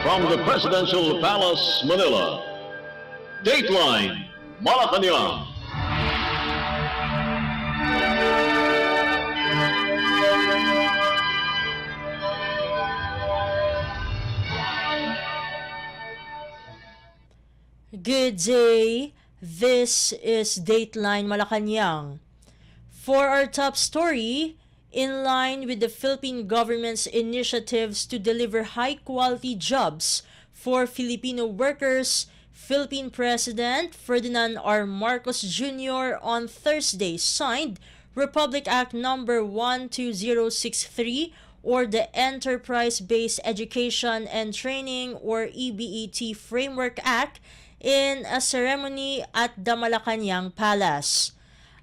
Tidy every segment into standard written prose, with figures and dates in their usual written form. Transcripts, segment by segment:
From the Presidential Palace, Manila, Dateline Malacañang. Good day, this is Dateline Malacañang. For our top story, in line with the Philippine government's initiatives to deliver high-quality jobs for Filipino workers, Philippine President Ferdinand R. Marcos Jr. on Thursday signed Republic Act No. 12063 or the Enterprise-Based Education and Training or EET Framework Act in a ceremony at the Malacañang Palace.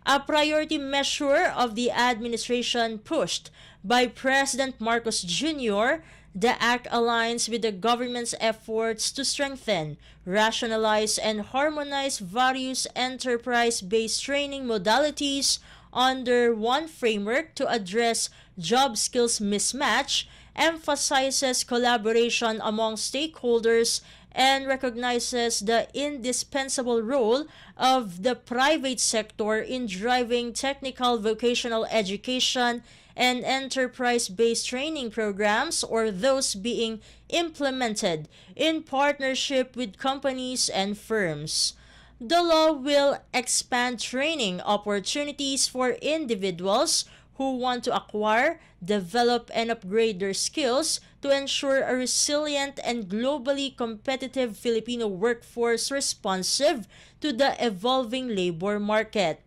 A priority measure of the administration pushed by President Marcos Jr., the act aligns with the government's efforts to strengthen, rationalize, and harmonize various enterprise-based training modalities under one framework to address job skills mismatch, emphasizes collaboration among stakeholders, and recognizes the indispensable role of the private sector in driving technical vocational education and enterprise-based training programs or those being implemented in partnership with companies and firms. The law will expand training opportunities for individuals who want to acquire, develop, and upgrade their skills to ensure a resilient and globally competitive Filipino workforce responsive to the evolving labor market.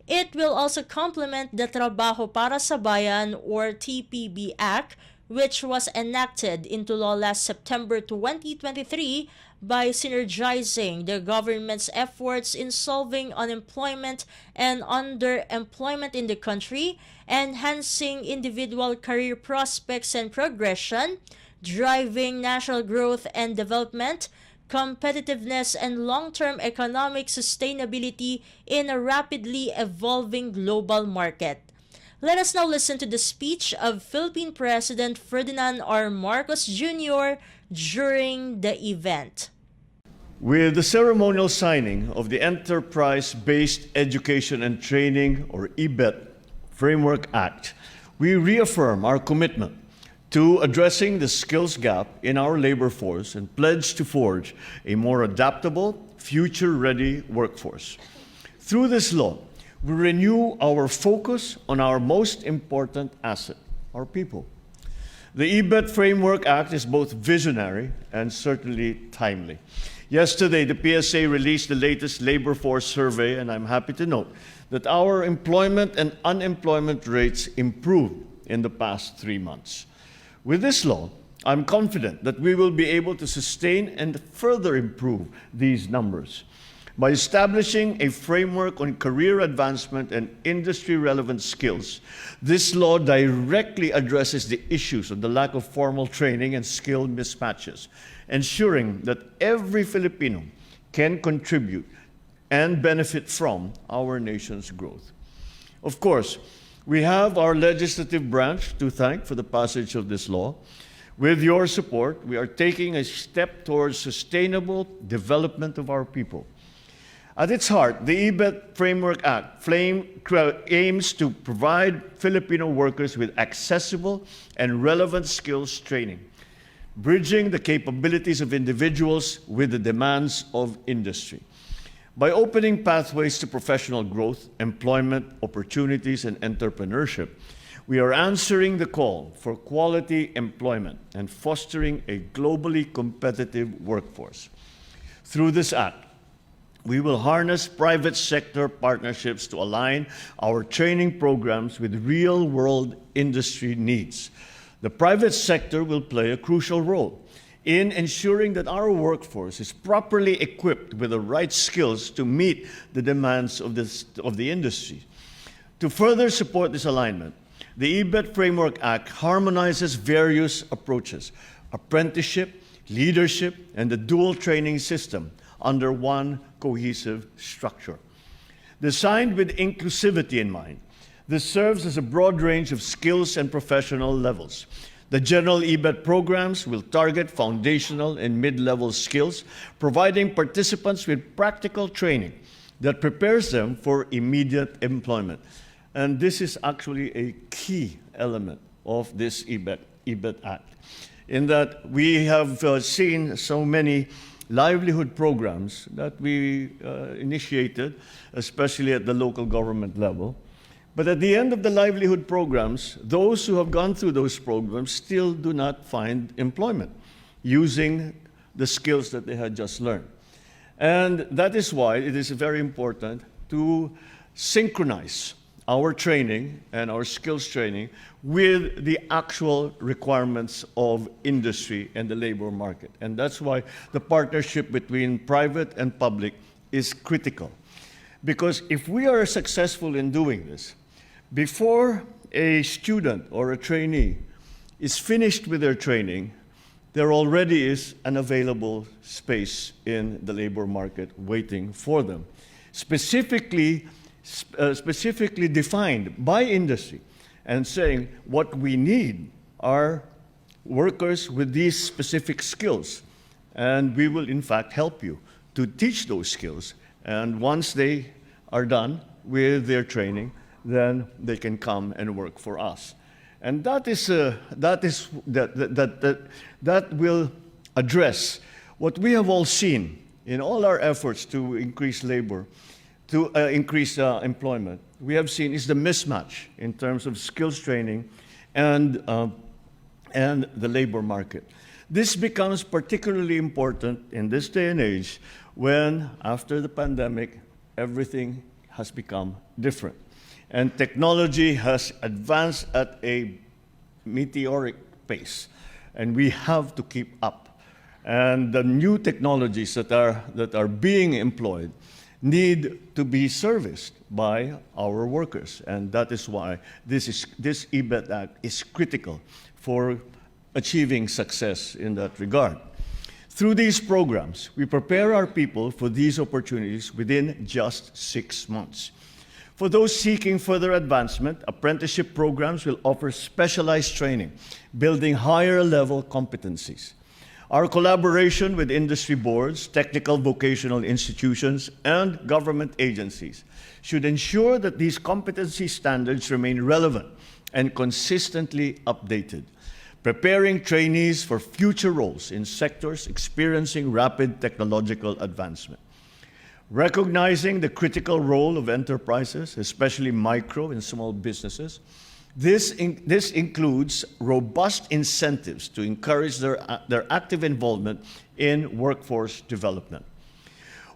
It will also complement the Trabajo para sa Bayan or TPB Act, which was enacted into law last September 2023 by synergizing the government's efforts in solving unemployment and underemployment in the country, enhancing individual career prospects and progression, driving national growth and development, competitiveness, and long-term economic sustainability in a rapidly evolving global market. Let us now listen to the speech of Philippine President Ferdinand R. Marcos Jr. during the event. With the ceremonial signing of the Enterprise-Based Education and Training, or EET Framework Act, we reaffirm our commitment to addressing the skills gap in our labor force and pledge to forge a more adaptable, future-ready workforce. Through this law, we renew our focus on our most important asset, our people. The EET Framework Act is both visionary and certainly timely. Yesterday, the PSA released the latest labor force survey, and I'm happy to note that our employment and unemployment rates improved in the past 3 months. With this law, I'm confident that we will be able to sustain and further improve these numbers. By establishing a framework on career advancement and industry-relevant skills, this law directly addresses the issues of the lack of formal training and skill mismatches, ensuring that every Filipino can contribute and benefit from our nation's growth. Of course, we have our legislative branch to thank for the passage of this law. With your support, we are taking a step towards sustainable development of our people. At its heart, the EET Framework Act aims to provide Filipino workers with accessible and relevant skills training, bridging the capabilities of individuals with the demands of industry. By opening pathways to professional growth, employment opportunities, and entrepreneurship, we are answering the call for quality employment and fostering a globally competitive workforce. Through this act, we will harness private sector partnerships to align our training programs with real-world industry needs. The private sector will play a crucial role in ensuring that our workforce is properly equipped with the right skills to meet the demands of the industry. To further support this alignment, the EET Framework Act harmonizes various approaches, apprenticeship, leadership, and the dual training system under one cohesive structure. Designed with inclusivity in mind, this serves as a broad range of skills and professional levels. The general EBET programs will target foundational and mid-level skills, providing participants with practical training that prepares them for immediate employment. And this is actually a key element of this EBET Act, in that we have seen so many livelihood programs that we initiated, especially at the local government level. But at the end of the livelihood programs, those who have gone through those programs still do not find employment using the skills that they had just learned. And that is why it is very important to synchronize our training and our skills training with the actual requirements of industry and the labor market. And that's why the partnership between private and public is critical. Because if we are successful in doing this, before a student or a trainee is finished with their training, there already is an available space in the labor market waiting for them, specifically defined by industry, and saying what we need are workers with these specific skills. And we will, in fact, help you to teach those skills. And once they are done with their training, then they can come and work for us. And that will address what we have all seen in all our efforts to increase labor, to increase employment. We have seen is the mismatch in terms of skills training and the labor market. This becomes particularly important in this day and age when, after the pandemic, everything has become different. And technology has advanced at a meteoric pace, and we have to keep up. And the new technologies that are being employed need to be serviced by our workers, and that is why this EBET Act is critical for achieving success in that regard. Through these programs, we prepare our people for these opportunities within just 6 months. For those seeking further advancement, apprenticeship programs will offer specialized training, building higher level competencies. Our collaboration with industry boards, technical vocational institutions, and government agencies should ensure that these competency standards remain relevant and consistently updated, preparing trainees for future roles in sectors experiencing rapid technological advancement. Recognizing the critical role of enterprises, especially micro and small businesses, this includes robust incentives to encourage their active involvement in workforce development.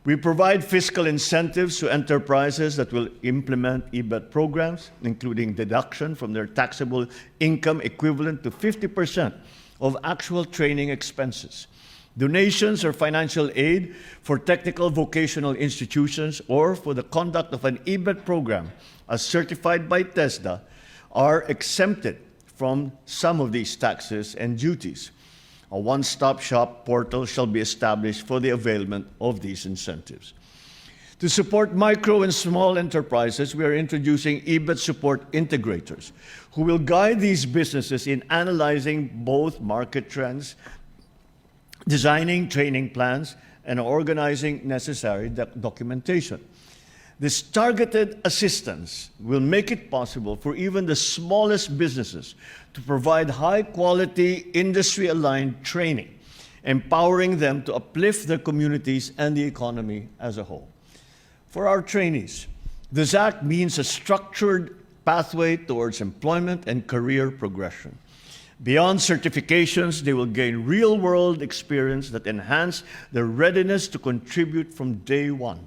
We provide fiscal incentives to enterprises that will implement EBET programs, including deduction from their taxable income equivalent to 50% of actual training expenses, donations or financial aid for technical vocational institutions or for the conduct of an EBET program as certified by TESDA are exempted from some of these taxes and duties. A one-stop shop portal shall be established for the availment of these incentives. To support micro and small enterprises, we are introducing EBET support integrators who will guide these businesses in analyzing both market trends, designing training plans, and organizing necessary documentation. This targeted assistance will make it possible for even the smallest businesses to provide high-quality, industry-aligned training, empowering them to uplift their communities and the economy as a whole. For our trainees, this act means a structured pathway towards employment and career progression. Beyond certifications, they will gain real-world experience that enhance their readiness to contribute from day one.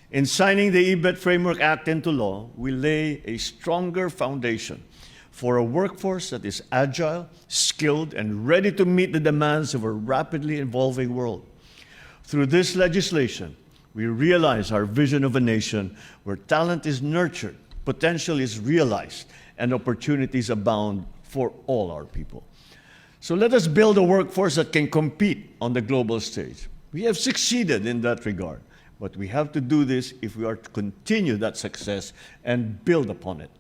In signing the EET Framework Act into law, we lay a stronger foundation for a workforce that is agile, skilled, and ready to meet the demands of a rapidly evolving world. Through this legislation, we realize our vision of a nation where talent is nurtured, potential is realized, and opportunities abound for all our people. So let us build a workforce that can compete on the global stage. We have succeeded in that regard, but we have to do this if we are to continue that success and build upon it.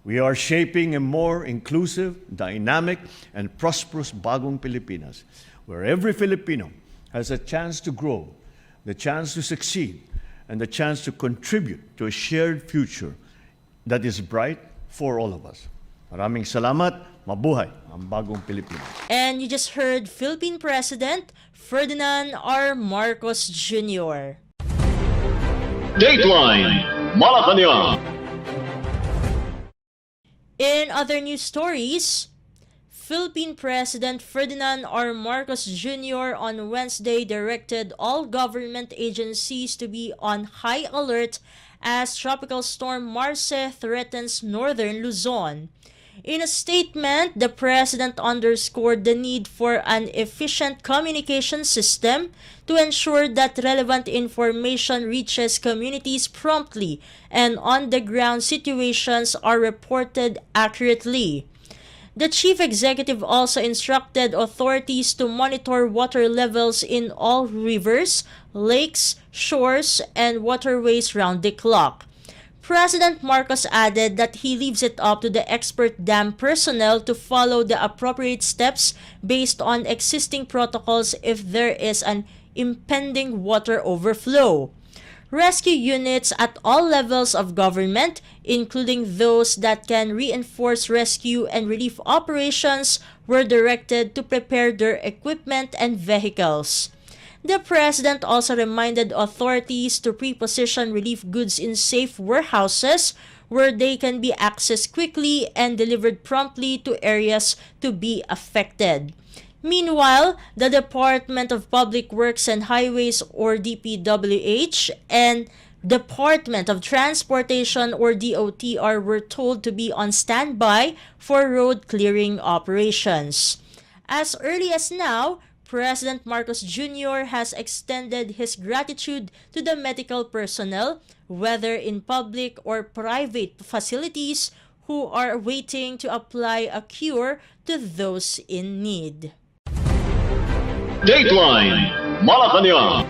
We are shaping a more inclusive, dynamic, and prosperous bagong Pilipinas, where every Filipino has a chance to grow, the chance to succeed, and the chance to contribute to a shared future that is bright for all of us. Maraming salamat. Mabuhay ang bagong Pilipinas. And you just heard Philippine President Ferdinand R. Marcos Jr. Dateline Malacañang. In other news stories, Philippine President Ferdinand R. Marcos Jr. on Wednesday directed all government agencies to be on high alert as Tropical Storm Marce threatens northern Luzon. In a statement, the President underscored the need for an efficient communication system to ensure that relevant information reaches communities promptly and on-the-ground situations are reported accurately. The Chief Executive also instructed authorities to monitor water levels in all rivers, lakes, shores, and waterways round the clock. President Marcos added that he leaves it up to the expert dam personnel to follow the appropriate steps based on existing protocols if there is an impending water overflow. Rescue units at all levels of government, including those that can reinforce rescue and relief operations, were directed to prepare their equipment and vehicles. The President also reminded authorities to pre-position relief goods in safe warehouses where they can be accessed quickly and delivered promptly to areas to be affected. Meanwhile, the Department of Public Works and Highways or DPWH and Department of Transportation or DOTR were told to be on standby for road clearing operations. As early as now, President Marcos Jr. has extended his gratitude to the medical personnel, whether in public or private facilities, who are waiting to apply a cure to those in need. Dateline Malacañang.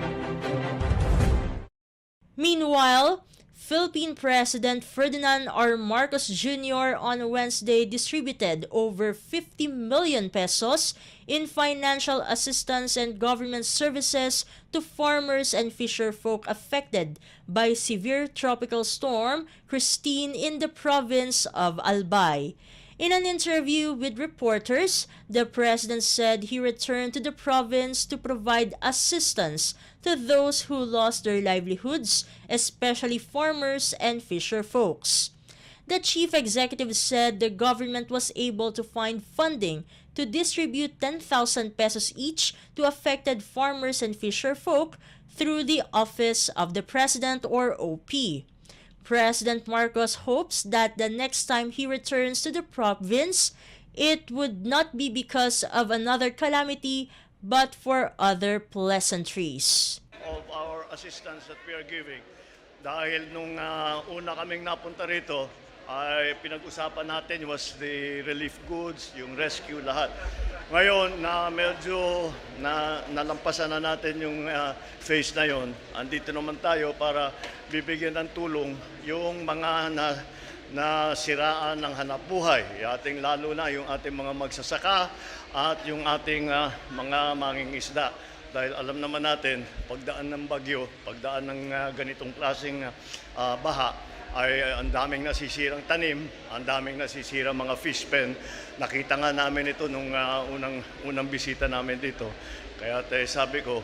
Meanwhile, Philippine President Ferdinand R. Marcos Jr. on Wednesday distributed over 50 million pesos in financial assistance and government services to farmers and fisherfolk affected by severe tropical storm Christine in the province of Albay. In an interview with reporters, the president said he returned to the province to provide assistance to those who lost their livelihoods, especially farmers and fisherfolks. The chief executive said the government was able to find funding to distribute 10,000 pesos each to affected farmers and fisherfolk through the Office of the President or OP. President Marcos hopes that the next time he returns to the province, it would not be because of another calamity but for other pleasantries. Of our assistance that we are giving, dahil nung una kaming napunta rito, ay pinag-usapan natin was the relief goods, yung rescue, lahat. Ngayon na medyo nalampasan na natin yung phase na yon, andito naman tayo para bibigyan ng tulong yung mga nasiraan ng hanapbuhay, ating lalo na yung ating mga magsasaka at yung ating mga mangingisda. Dahil alam naman natin, pagdaan ng bagyo, pagdaan ng ganitong klaseng baha, ay ang daming nasisirang tanim, ang daming nasisirang mga fish pen. Nakita nga namin ito nung unang bisita namin dito. Kaya sabi ko,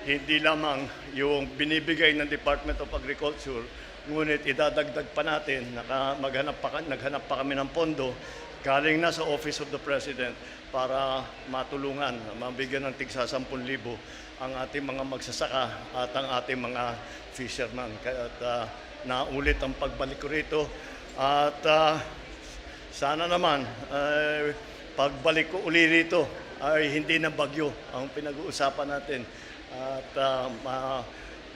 hindi lamang yung binibigay ng Department of Agriculture, ngunit idadagdag pa natin, naghanap pa kami ng pondo, galing na sa Office of the President para matulungan, mabigyan ng tigsa 10,000 ang ating mga magsasaka at ang ating mga fisherman. Kaya naulit ang pagbalik ko rito at sana naman pagbalik ko uli rito ay hindi na bagyo ang pinag-uusapan natin at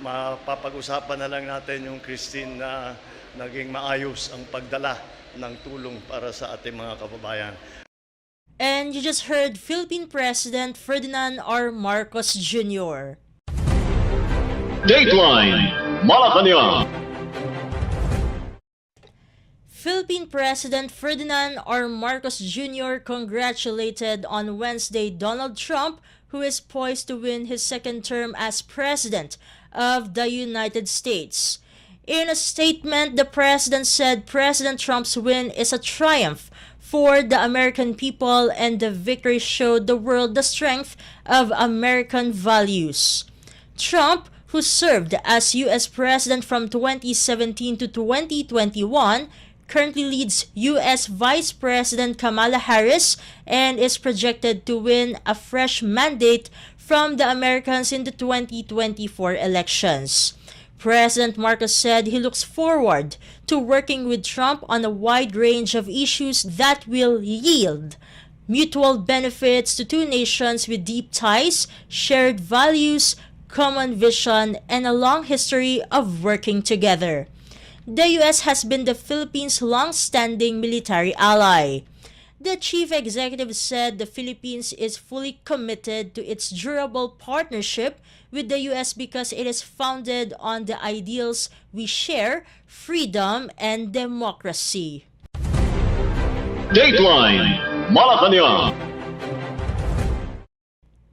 mapapag-usapan na lang natin yung Christine na naging maayos ang pagdala ng tulong para sa ating mga kababayan. And you just heard Philippine President Ferdinand R. Marcos Jr. Dateline Malacañang. Philippine President Ferdinand R. Marcos Jr. congratulated on Wednesday Donald Trump, who is poised to win his second term as President of the United States. In a statement, the president said President Trump's win is a triumph for the American people and the victory showed the world the strength of American values. Trump, who served as U.S. President from 2017 to 2021, currently leads U.S. Vice President Kamala Harris and is projected to win a fresh mandate from the Americans in the 2024 elections. President Marcos said he looks forward to working with Trump on a wide range of issues that will yield mutual benefits to two nations with deep ties, shared values, common vision, and a long history of working together. The U.S. has been the Philippines' long-standing military ally. The chief executive said the Philippines is fully committed to its durable partnership with the U.S. because it is founded on the ideals we share, freedom and democracy. Dateline Malacañang.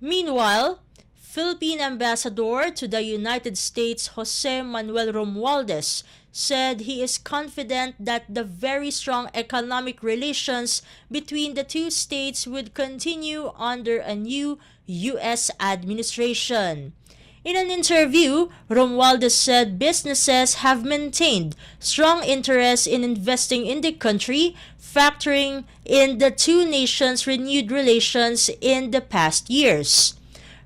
Meanwhile, Philippine Ambassador to the United States Jose Manuel Romualdez said he is confident that the very strong economic relations between the two states would continue under a new U.S. administration. In an interview, Romualdez said businesses have maintained strong interest in investing in the country, factoring in the two nations' renewed relations in the past years.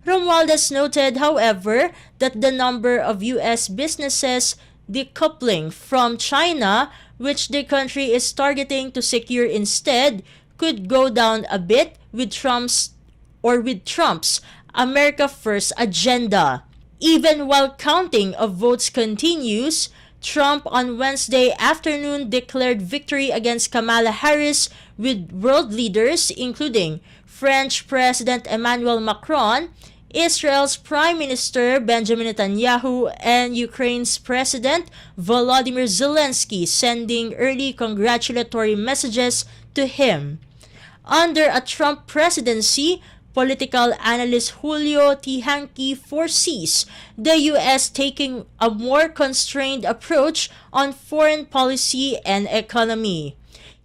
Romualdez noted, however, that the number of U.S. businesses decoupling from China, which the country is targeting to secure instead, could go down a bit with Trump's America First agenda. Even while counting of votes continues, Trump on Wednesday afternoon declared victory against Kamala Harris with world leaders including French President Emmanuel Macron, Israel's Prime Minister Benjamin Netanyahu, and Ukraine's President Volodymyr Zelensky sending early congratulatory messages to him. Under a Trump presidency, political analyst Julio Tihanki foresees the U.S. taking a more constrained approach on foreign policy and economy.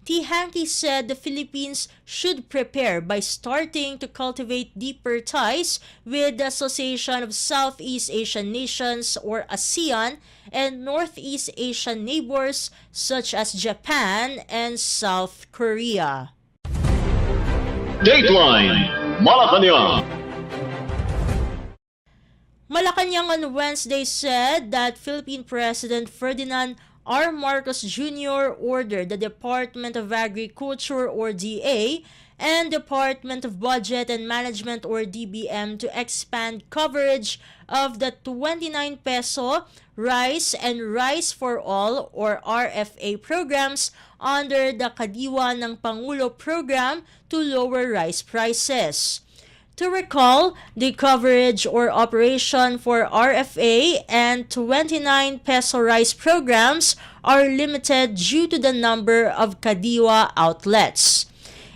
Tihanki said the Philippines should prepare by starting to cultivate deeper ties with the Association of Southeast Asian Nations or ASEAN and Northeast Asian neighbors such as Japan and South Korea. Dateline Malacañang. Malacañang on Wednesday said that Philippine President Ferdinand R. Marcos Jr. ordered the Department of Agriculture or DA and Department of Budget and Management or DBM to expand coverage of the 29 peso Rice and Rice for All or RFA programs under the Kadiwa ng Pangulo program to lower rice prices. To recall, the coverage or operation for RFA and 29 peso rice programs are limited due to the number of Kadiwa outlets.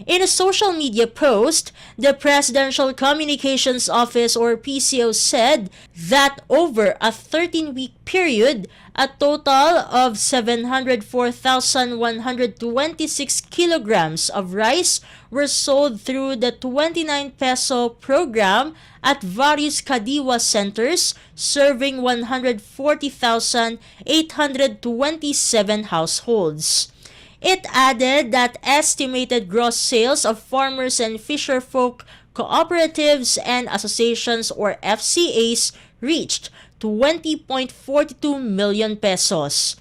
In a social media post, the Presidential Communications Office or PCO said that over a 13-week period, a total of 704,126 kilograms of rice were sold through the 29 peso program at various Kadiwa centers, serving 140,827 households. It added that estimated gross sales of farmers and fisherfolk cooperatives and associations or FCAs reached 20.42 million pesos.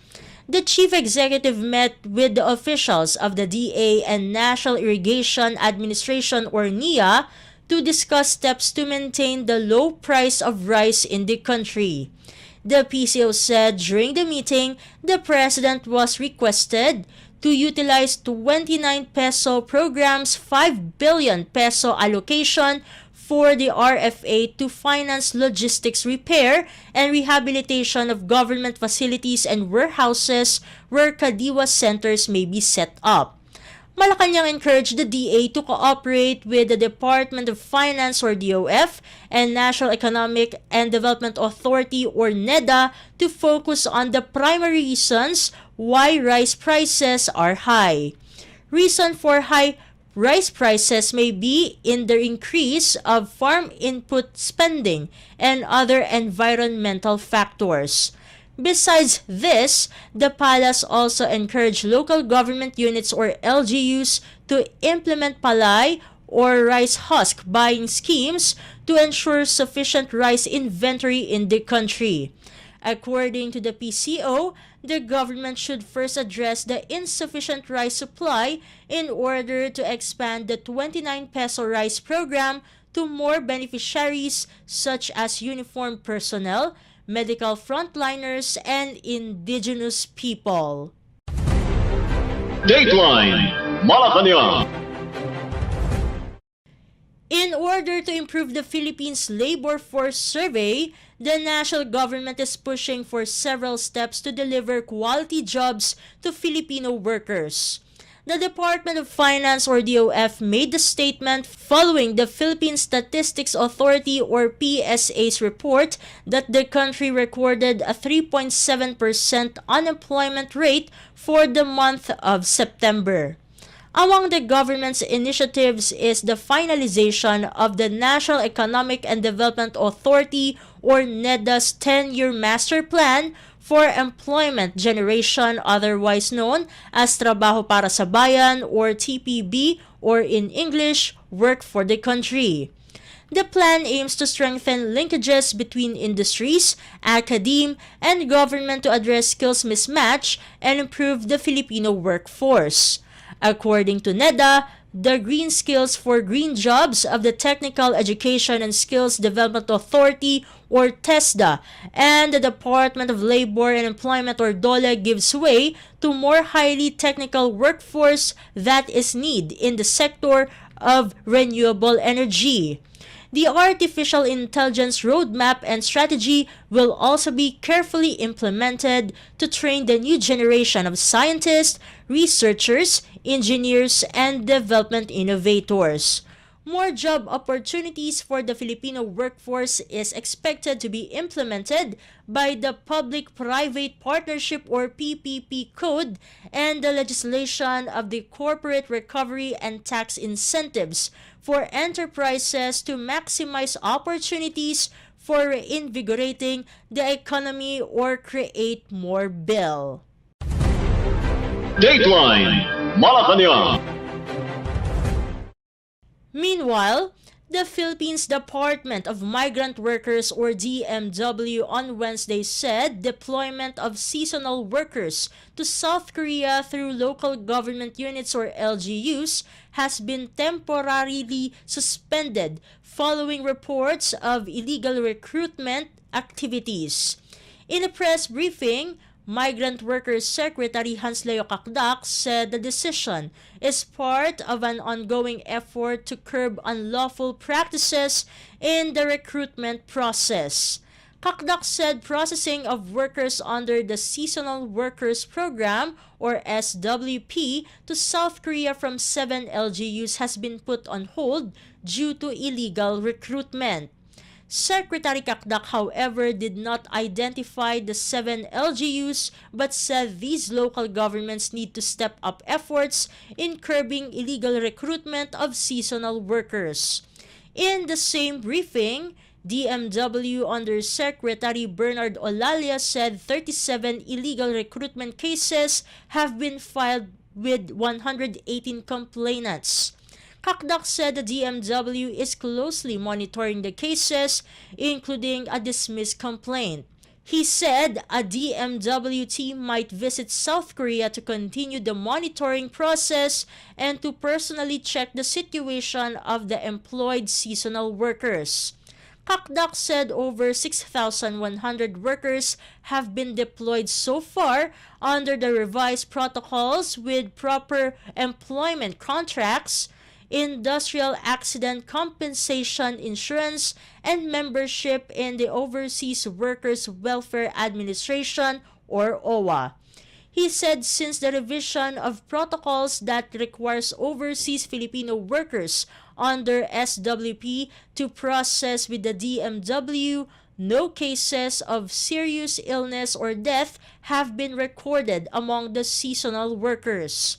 The chief executive met with the officials of the DA and National Irrigation Administration or NIA to discuss steps to maintain the low price of rice in the country. The PCO said during the meeting, the president was requested to utilize 29 peso program's 5 billion peso allocation for the RFA to finance logistics repair and rehabilitation of government facilities and warehouses where Kadiwa centers may be set up. Malacañang encouraged the DA to cooperate with the Department of Finance or DOF and National Economic and Development Authority or NEDA to focus on the primary reasons why rice prices are high. Reason for high rice prices may be in the increase of farm input spending and other environmental factors. Besides this, the palace also encouraged local government units or LGUs to implement palay or rice husk buying schemes to ensure sufficient rice inventory in the country. According to the PCO, the government should first address the insufficient rice supply in order to expand the 29 peso rice program to more beneficiaries such as uniformed personnel, medical frontliners, and indigenous people. Dateline Malacañang. In order to improve the Philippines labor force survey, the national government is pushing for several steps to deliver quality jobs to Filipino workers. The Department of Finance or DOF made the statement following the Philippine Statistics Authority or PSA's report that the country recorded a 3.7% unemployment rate for the month of September. Among the government's initiatives is the finalization of the National Economic and Development Authority or NEDA's 10-year master plan for employment generation, otherwise known as Trabaho para sa Bayan or TPB, or in English, Work for the Country. The plan aims to strengthen linkages between industries, academe, and government to address skills mismatch and improve the Filipino workforce. According to NEDA, the Green Skills for Green Jobs of the Technical Education and Skills Development Authority or TESDA and the Department of Labor and Employment or DOLE gives way to more highly technical workforce that is needed in the sector of renewable energy. The artificial intelligence roadmap and strategy will also be carefully implemented to train the new generation of scientists, researchers, engineers, and development innovators. More job opportunities for the Filipino workforce is expected to be implemented by the Public-Private Partnership or PPP Code and the legislation of the Corporate Recovery and Tax Incentives for enterprises to maximize opportunities for reinvigorating the economy or create more bill. Dateline Malacañang. Meanwhile, the Philippines Department of Migrant Workers or DMW on Wednesday said deployment of seasonal workers to South Korea through local government units or LGUs has been temporarily suspended following reports of illegal recruitment activities. In a press briefing, Migrant Workers Secretary Leo Kakdak said the decision is part of an ongoing effort to curb unlawful practices in the recruitment process. Kakdak said processing of workers under the Seasonal Workers Program or SWP to South Korea from 7 LGUs has been put on hold due to illegal recruitment. Secretary Kakdak, however, did not identify the 7 LGUs but said these local governments need to step up efforts in curbing illegal recruitment of seasonal workers. In the same briefing, DMW Undersecretary Bernard Olalia said 37 illegal recruitment cases have been filed with 118 complainants. Kakdak said the DMW is closely monitoring the cases, including a dismissed complaint. He said a DMW team might visit South Korea to continue the monitoring process and to personally check the situation of the employed seasonal workers. Kakdak said over 6,100 workers have been deployed so far under the revised protocols with proper employment contracts, industrial accident compensation insurance, and membership in the Overseas Workers Welfare Administration or OWA. He said since the revision of protocols that requires overseas Filipino workers under SWP to process with the DMW, no cases of serious illness or death have been recorded among the seasonal workers.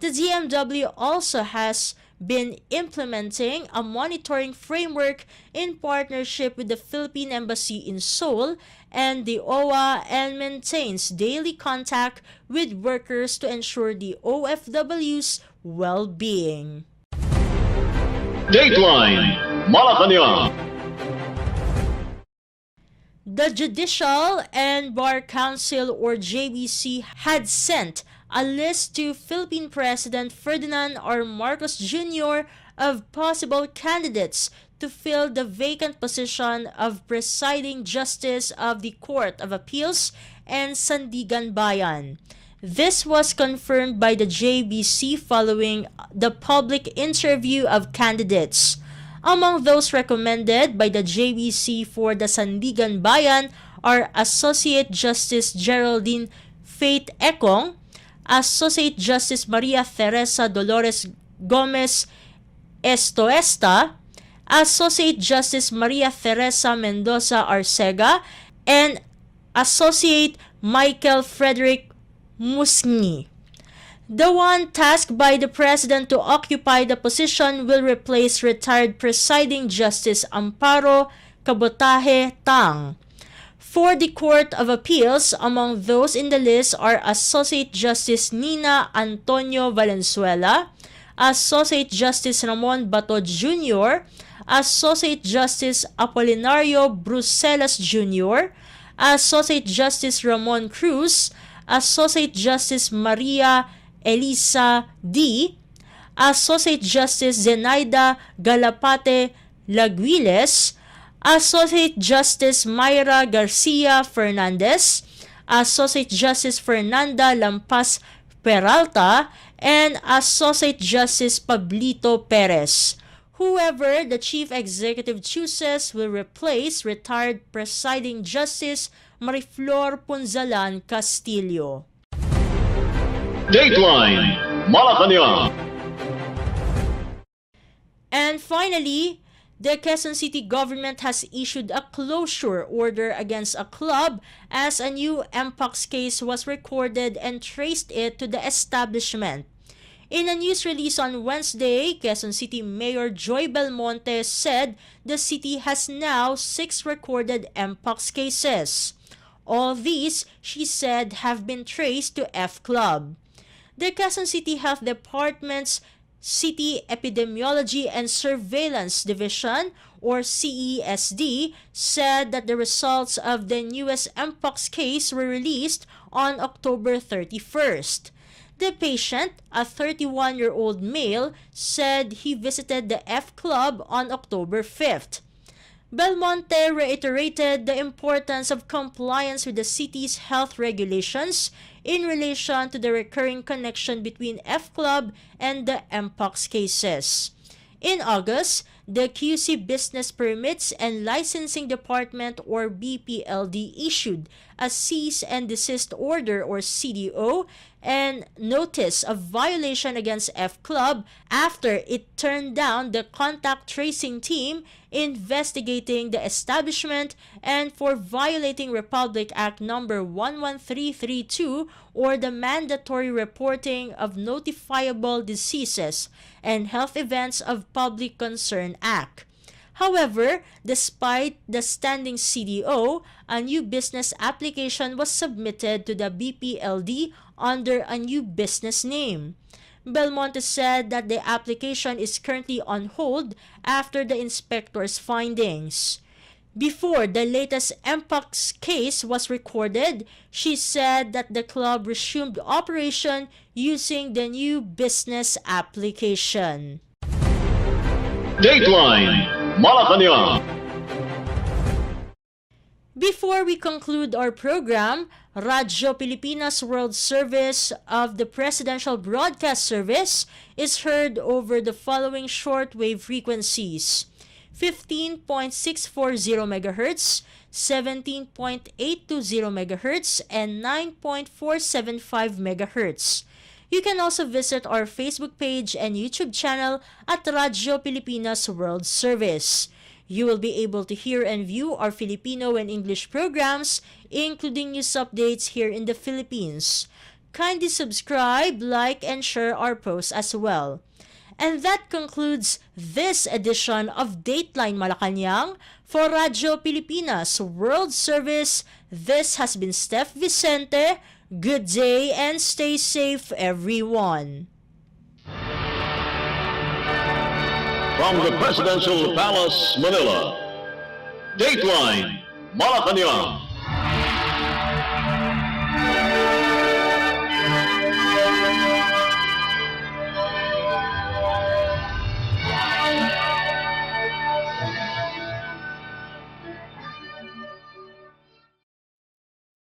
The DMW also has been implementing a monitoring framework in partnership with the Philippine Embassy in Seoul and the OWA and maintains daily contact with workers to ensure the OFW's well-being. Dateline Malacañang. The Judicial and Bar Council or JBC had sent a list to Philippine President Ferdinand R. Marcos Jr. of possible candidates to fill the vacant position of Presiding Justice of the Court of Appeals and Sandigan Bayan. This was confirmed by the JBC following the public interview of candidates. Among those recommended by the JBC for the Sandigan Bayan are Associate Justice Geraldine Faith Ekong, Associate Justice Maria Teresa Dolores Gomez Estoesta, Associate Justice Maria Teresa Mendoza Arcega, and Associate Michael Frederick Musni. The one tasked by the President to occupy the position will replace retired Presiding Justice Amparo Cabotaje Tang. For the Court of Appeals, among those in the list are Associate Justice Nina Antonio Valenzuela, Associate Justice Ramon Bato Jr., Associate Justice Apolinario Bruselas Jr., Associate Justice Ramon Cruz, Associate Justice Maria Elisa D., Associate Justice Zenaida Galapate Laguiles, Associate Justice Mayra Garcia Fernandez, Associate Justice Fernanda Lampas Peralta, and Associate Justice Pablito Perez. Whoever the Chief Executive chooses will replace retired Presiding Justice Mariflor Punzalan Castillo. Dateline Malacañang. And finally, the Quezon City government has issued a closure order against a club as a new MPOX case was recorded and traced it to the establishment. In a news release on Wednesday, Quezon City Mayor Joy Belmonte said the city has now 6 recorded MPOX cases. All these, she said, have been traced to F Club. The Quezon City Health Department's City Epidemiology and Surveillance Division, or CESD, said that the results of the newest MPOX case were released on October 31st. The patient, a 31-year-old male, said he visited the F Club on October 5th. Belmonte reiterated the importance of compliance with the city's health regulations in relation to the recurring connection between F Club and the MPOX cases. In August, the QC Business Permits and Licensing Department or BPLD issued a cease and desist order or CDO and notice of violation against F Club after it turned down the contact tracing team investigating the establishment and for violating Republic Act No. 11332 or the Mandatory Reporting of Notifiable Diseases and Health Events of Public Concern Act. However, despite the standing CDO, a new business application was submitted to the BPLD under a new business name. Belmonte said that the application is currently on hold after the inspector's findings. Before the latest MPOX case was recorded, she said that the club resumed operation using the new business application. Dateline Malacañang. Before we conclude our program, Radyo Pilipinas World Service of the Presidential Broadcast Service is heard over the following shortwave frequencies: 15.640 MHz, 17.820 MHz, and 9.475 MHz. You can also visit our Facebook page and YouTube channel at Radyo Pilipinas World Service. You will be able to hear and view our Filipino and English programs, including news updates here in the Philippines. Kindly subscribe, like, and share our posts as well. And that concludes this edition of Dateline Malacañang for Radyo Pilipinas World Service. This has been Steph Vicente. Good day and stay safe, everyone. From the Presidential Palace, Manila, Dateline Malacañang.